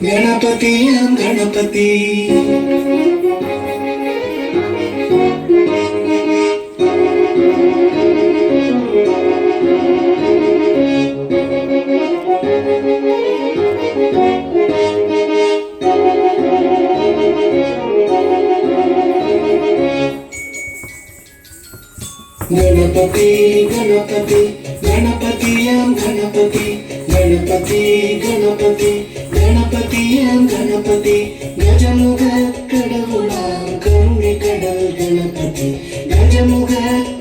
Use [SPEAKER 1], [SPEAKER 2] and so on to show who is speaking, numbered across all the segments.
[SPEAKER 1] गणपतियां गणपति गणपति गणपति गणपतियां गणपति गणपति गणपति गणपतियां गणपति गजमुख கடவுளாம் கருணை கடல் गणपति गजमुख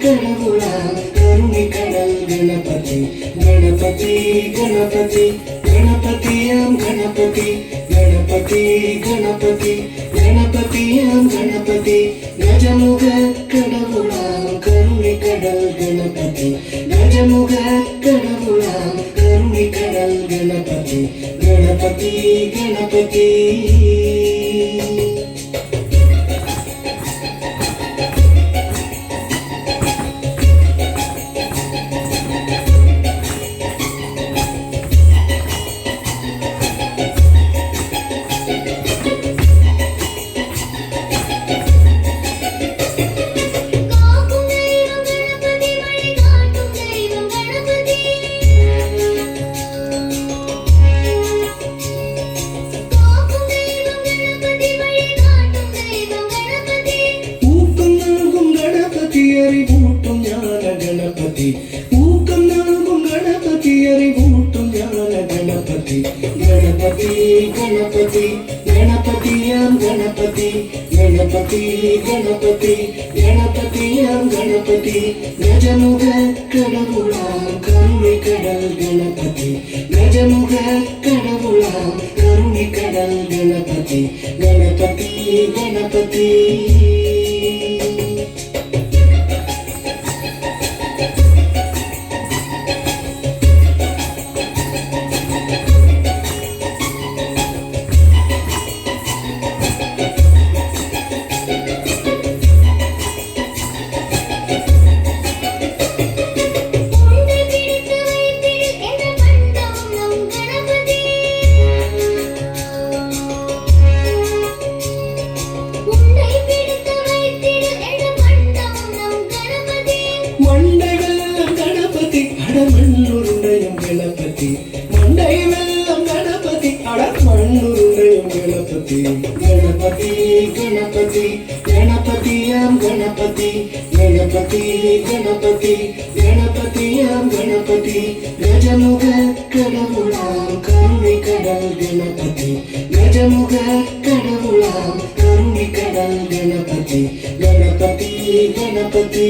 [SPEAKER 1] கடவுளாம் கருணை கடல் गणपति गणपति गणपति गणपतियां गणपति गणपति गणपति गणपतियां गणपति गजमुख கடவுளாம் கருணை கடல் गणपति गजमुख கடவுளாம் கருணை கடல் गणपति गणपति गणपति ஊக்கம் நல்கும் கணபதி அறிவூட்டும் ஞான கணபதி गणपति गणपति गणपतियां गणपति गणपति गणपति गणपतियां गणपति गजमुख கடவுளாம் கருணை கடல் गणपति गजमुख கடவுளாம் கருணை கடல் गणपति गणपति गणपति गणपति मंडई वेल्लम गणपति अड़मण्णुरुंडयम गणपति गणपति गणपति गणपतियां गणपति गणपति गणपति गणपतियां गणपति गजमुख கடவுளாம் கருணை கடல் गणपति गजमुख கடவுளாம் கருணை கடல் गणपति गणपति गणपति